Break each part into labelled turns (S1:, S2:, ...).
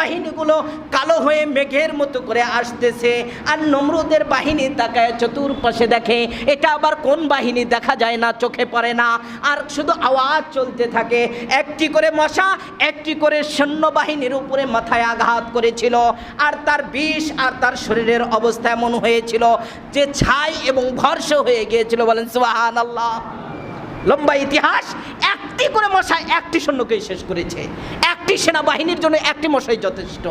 S1: সেনাবাহিনীগুলো কালো হয়ে মেঘের মতো করে আসতেছে। আর নমরুদের বাহিনী তাকায় চতুর্পাশে দেখে, এটা আবার কোন বাহিনী দেখা যায় না, চোখে পড়ে না, আর শুধু আওয়াজ চলতে থাকে। একটি করে মশা একটি করে সৈন্যবাহিনীর উপরে মাথায় আঘাত করেছিল, আর তার বিষ আর তার শরীরের অবস্থা এমন হয়েছিল যে ছাই এবং ভর্ষ হয়ে গিয়েছিল। বলেন সুবহানাল্লাহ। লম্বা ইতিহাস, একটি করে মশা একটি সৈন্যকেই শেষ করেছে। একটি সেনাবাহিনীর জন্য একটি মশাই যথেষ্ট।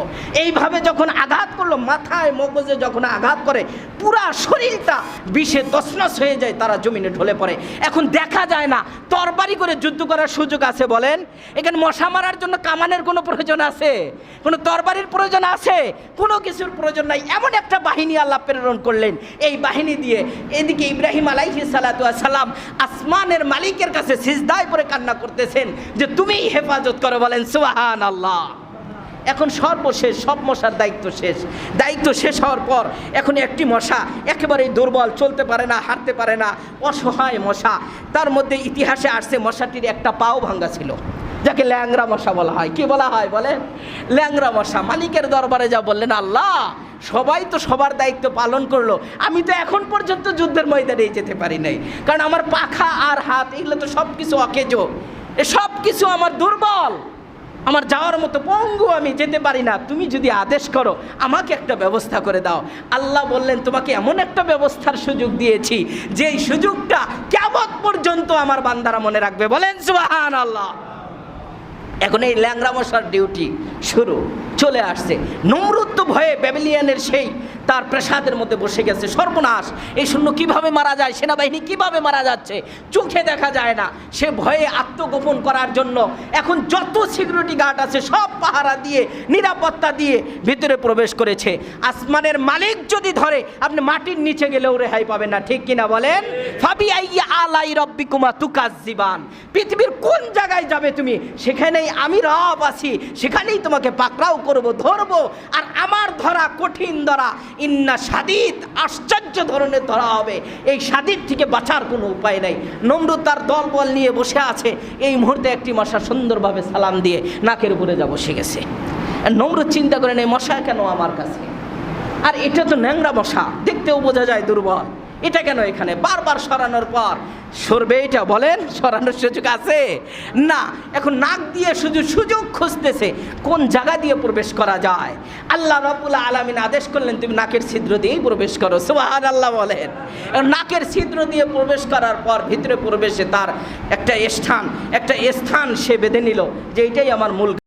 S1: এইভাবে যখন আঘাত করলো, মাথায় মগজে যখন আঘাত করে, পুরা শরীরটা বিষে তছনছ হয়ে যায়, তারা জমিনে ঢলে পড়ে। এখন দেখা যায় না তরবারি করে যুদ্ধ করার সুযোগ আছে বলেন? এখানে মশা মারার জন্য কামানের কোনো প্রয়োজন আছে? কোনো তরবারির প্রয়োজন আছে? কোনো কিছুর প্রয়োজন নাই। এমন একটা বাহিনী আল্লাহ প্রেরণ করলেন, এই বাহিনী দিয়ে এদিকে ইব্রাহিম আলাইহিস সালাতু ওয়াস সালাম আসমানের মালিকের কাছে সিজদায় পড়ে কান্না করতেছেন যে তুমিই হেফাজত করো। বলেন সুবহানাল্লাহ। এখন সর্বশেষ সব মশার দায়িত্ব শেষ। দায়িত্ব শেষ হওয়ার পর এখন একটি মশা একেবারেই দুর্বল, চলতে পারে না, হাঁটতে পারে না, অসহায় মশা। তার মধ্যে ইতিহাসে আসছে মশাটির একটা পাও ভাঙ্গা ছিল, যাকে ল্যাংরা মশা বলা হয়। কি বলা হয় বলে? ল্যাংরা মশা। মালিকের দরবারে যা বললেন, আল্লাহ সবাই তো সবার দায়িত্ব পালন করলো, আমি তো এখন পর্যন্ত যুদ্ধের ময়দানে যেতে পারি নাই, কারণ আমার পাখা আর হাত এগুলো তো সব কিছু অকেজো, এ সব কিছু আমার দুর্বল, আমার যাওয়ার মতো পঙ্গু, আমি যেতে পারি না। তুমি যদি আদেশ করো আমাকে একটা ব্যবস্থা করে দাও। আল্লাহ বললেন, তোমাকে এমন একটা ব্যবস্থার সুযোগ দিয়েছি যেই সুযোগটা কিয়ামত পর্যন্ত আমার বান্দারা মনে রাখবে। বলেন সুবহানাল্লাহ। এখন এই ল্যাংরা মশার ডিউটি শুরু, চলে আসছে। নমরুদ তো ভয়ে ব্যাবিলিয়ানের সেই তার প্রাসাদের মধ্যে বসে গেছে। সর্বনাশ, এই সৈন্য কিভাবে মারা যায়, সেনাবাহিনী কিভাবে মারা যাচ্ছে, চোখে দেখা যায় না। সে ভয়ে আত্মগোপন করার জন্য এখন যত সিকিউরিটি গার্ড আছে সব পাহারা দিয়ে, নিরাপত্তা দিয়ে ভিতরে প্রবেশ করেছে। আসমানের মালিক যদি ধরে, আপনি মাটির নিচে গেলেও রেহাই পাবেন না, ঠিক কিনা বলেন? ফাবিআইয়ি আলাই রাব্বিকুমা তুকাজ্জিবান। পৃথিবীর কোন জায়গায় যাবে তুমি, সেখানেই আমি রব আছি, সেখানেই তোমাকে পাকড়াও করব, ধরবো। আর আমার ধরা কঠিন ধরা, ইন্না শাদীদ, আশ্চর্য ধরনের ধরা হবে। এই শাদীদ থেকে বাঁচার কোনো উপায় নাই। নমরুদ তার দলবল নিয়ে বসে আছে। এই মুহূর্তে একটি মশা সুন্দরভাবে সালাম দিয়ে নাকের উপরে যা বসে গেছে। নমরুদ চিন্তা করেন, এই মশা কেন আমার কাছে? আর এটা তো ন্যাংরা মশা, দেখতেও বোঝা যায় দুর্বল, এটা কেন এখানে? বারবার সরানোর পর সরবে এটা? বলেন সরানোর সুযোগ আছে না। এখন নাক দিয়ে সুযোগ খুঁজতেছে কোন জায়গা দিয়ে প্রবেশ করা যায়। আল্লাহ রাব্বুল আলামিন আদেশ করলেন, তুমি নাকের ছিদ্র দিয়েই প্রবেশ করো। সুবহানাল্লাহ বলেন। নাকের ছিদ্র দিয়ে প্রবেশ করার পর ভিতরে প্রবেশে তার একটা স্থান সে বেঁধে নিল যে এটাই আমার মূল